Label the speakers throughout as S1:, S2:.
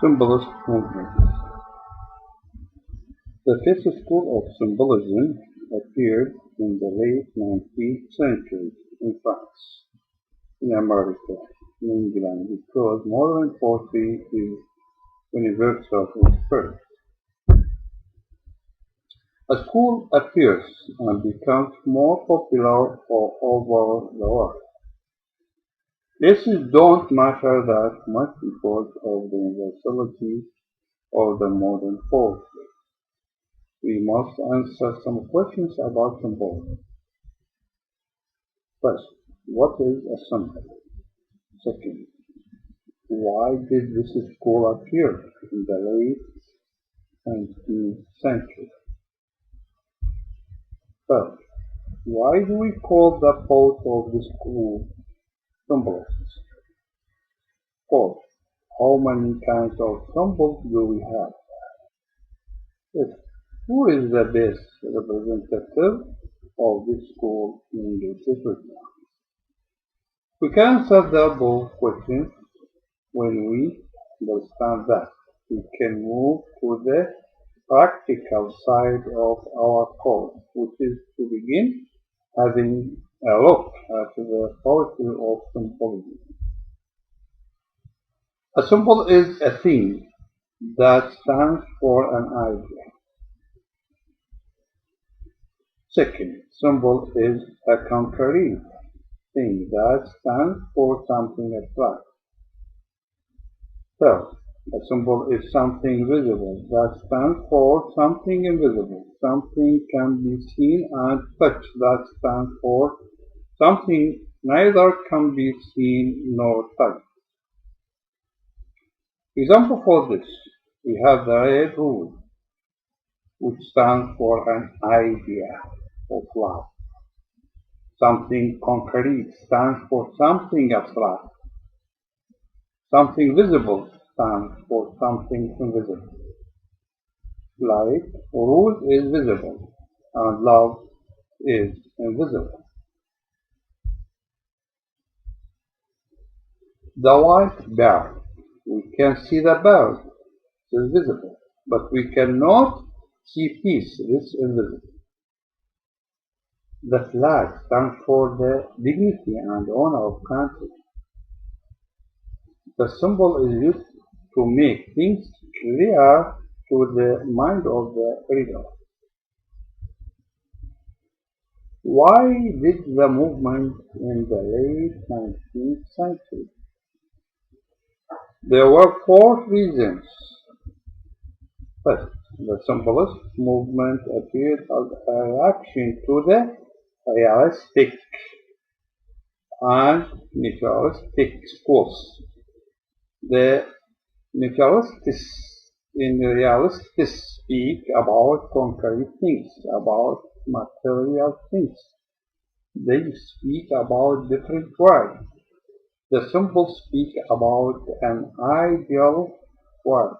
S1: Symbolist Movement. The fifth school of symbolism appeared in the late 19th century in France, in America, in England, because modern poetry is universal in spirit. A school appears and becomes more popular all over the world. This don't matter that much because of the universality of the modern poetry. We must answer some questions about symbolism. First, what is a symbol? Second, why did this school appear in the late 19th century? Third, why do we call the poet of this school symbolists? Fourth, how many kinds of symbols do we have? Fifth, who is the best representative of this school in this literature? We can answer the above questions when we understand that. We can move to the practical side of our course, which is to begin having a look at the poetry of symbolism. A symbol is a thing that stands for an idea. Second, symbol is a concrete thing that stands for something abstract. Third, a symbol is something visible that stands for something invisible. Something can be seen and touched that stands for something neither can be seen nor touched. Example for this, we have the red rule, which stands for an idea of love. Something concrete stands for something abstract. Something visible stands for something invisible. Like rose is visible and love is invisible. The white bird. We can see the bird. It is visible. But we cannot see peace. It is invisible. The flag stands for the dignity and honor of country. The symbol is used to make things clear to the mind of the reader. Why did the movement in the late 19th century? There were four reasons. First, the Symbolist movement appeared as a reaction to the realistic and naturalistic schools. The naturalists and realists speak about concrete things, about material things. They speak about different worlds. The symbols speak about an ideal world,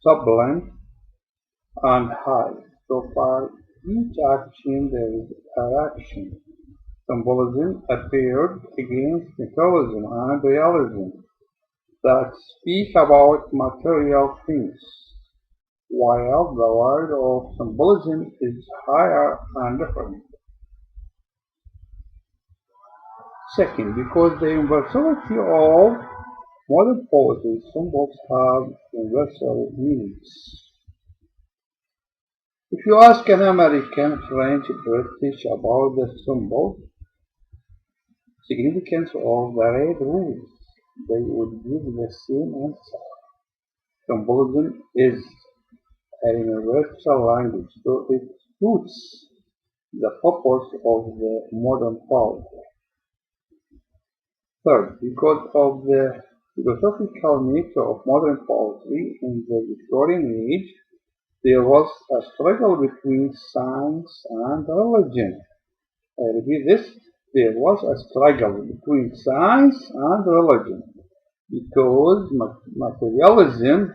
S1: sublime and high. So for each action there is a reaction. Symbolism appeared against naturalism and realism that speak about material things, while the world of symbolism is higher and different. Second, because the universality of modern poetry, symbols have universal meanings. If you ask an American, French, British about the symbol significance of the red rose, they would give the same answer. Symbolism is a universal language, so it suits the purpose of the modern poetry. Third, because of the philosophical nature of modern poetry in the Victorian age, there was a struggle between science and religion. I repeat this, there was a struggle between science and religion because materialism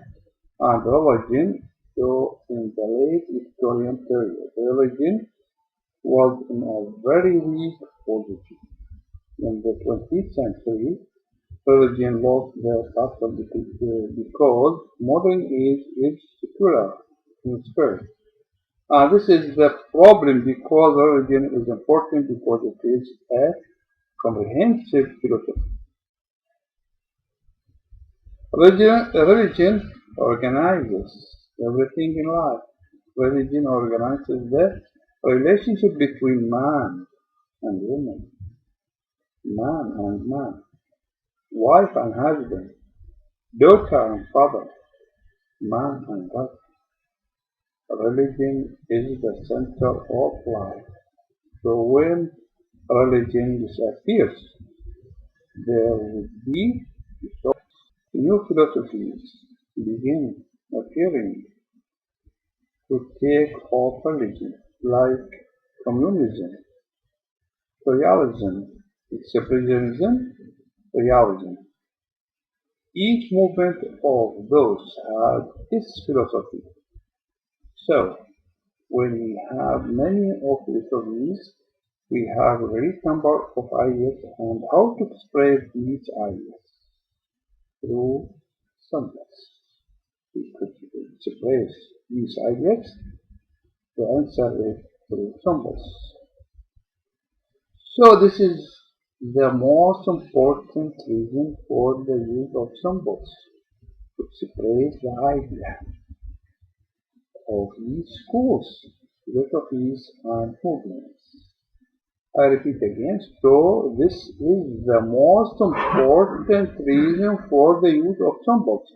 S1: and religion, so in the late Victorian period, religion was in a very weak position. In the 20th century, religion lost their battle because modern age is secular in spirit. This is the problem because religion is important because it is a comprehensive philosophy. Religion organizes everything in life. Religion organizes the relationship between man and woman, man and man, wife and husband, daughter and father, man and God. Religion is the center of life. So when religion disappears, there will be new philosophies begin appearing to take off religion, like communism, realism, expressionism, realism. Each movement of those had its philosophy. So, when we have many of philosophies, we have a great number of ideas and how to express these ideas through symbols. We could express these ideas. The answer is through symbols. So this is the most important reason for the use of symbols to express the idea of these schools, philosophies, and movements. I repeat again, so this is the most important reason for the use of symbols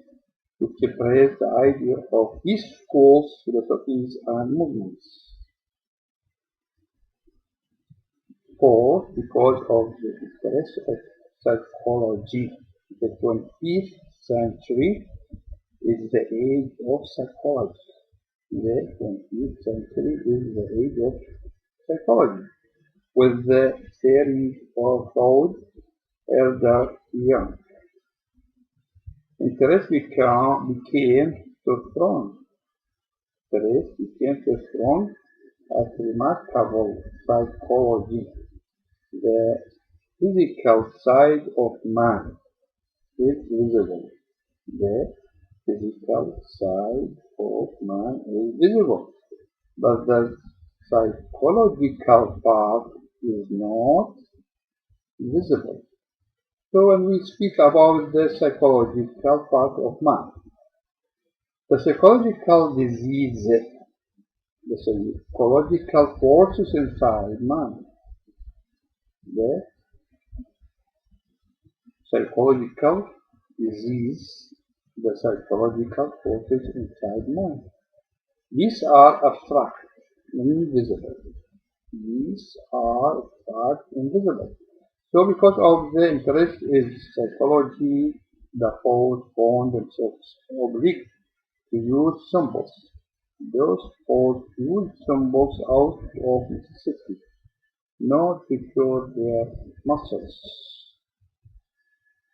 S1: to express the idea of these schools, philosophies, and movements. Four, because of the interest of psychology. The 20th century is the age of psychology. The 20th century is the age of psychology, with the theories of Freud, Elder Young. Interest became so strong. Interest became so strong at remarkable psychology. The physical side of man is visible. The physical side of man is visible, but the psychological part is not visible. So when we speak about the psychological part of man, the psychological disease, the psychological forces inside man, the psychological disease, the psychological forces inside man. These are abstract, invisible. These are abstract, invisible. So because of the interest in psychology, the poets found themselves obliged to use symbols. Those poets use symbols out of necessity, not to cure their muscles.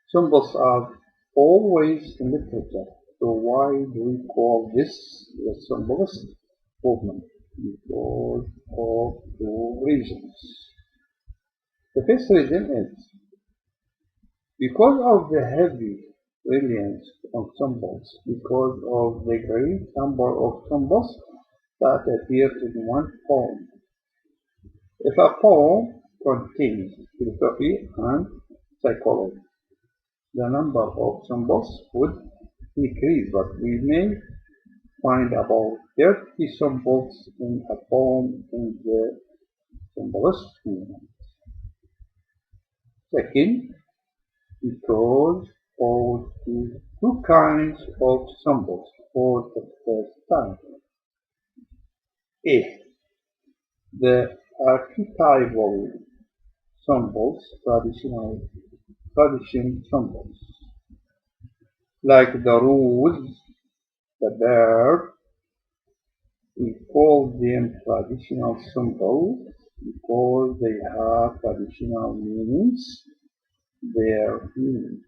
S1: Symbols are always in literature, so why do we call this the Symbolist Movement? Because of two reasons. The first reason is because of the heavy reliance on symbols, because of the great number of symbols that appear in one poem. If a poem contains philosophy and psychology, the number of symbols would increase, but we may find about 30 symbols in a poem in the Symbolist Movement. Second, because of the two kinds of symbols for the first time. A. The archetypal symbols, tradition symbols, like the rose, the bird. We call them traditional symbols because they have traditional meanings. Their meaning.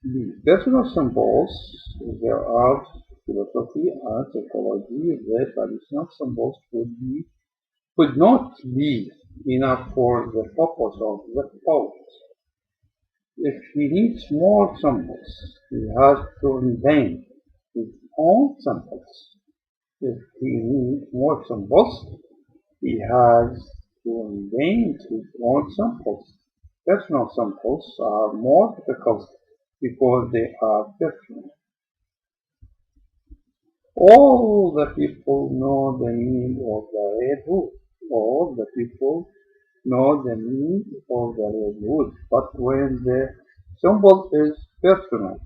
S1: The personal symbols, there are philosophy and psychology. The traditional symbols could not be enough for the purpose of the poet. If he needs more symbols, he has to invent his own symbols. If he needs more symbols, he has to invent his own symbols. Personal symbols are more difficult because they are personal. All the people know the meaning of the red hood. All the people know the meaning of the red hood. But when the symbol is personal,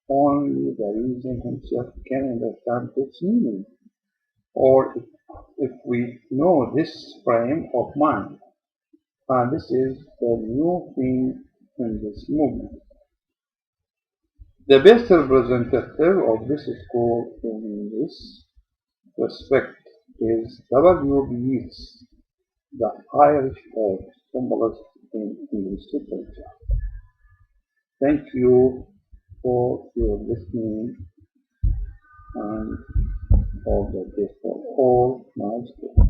S1: only the reason himself can understand its meaning. Or if we know this frame of mind, and this is the new thing in this movement. The best representative of this school in this respect is W. Yeats, the Irish poet, symbolist in English literature. Thank you for your listening and all the best for all my students.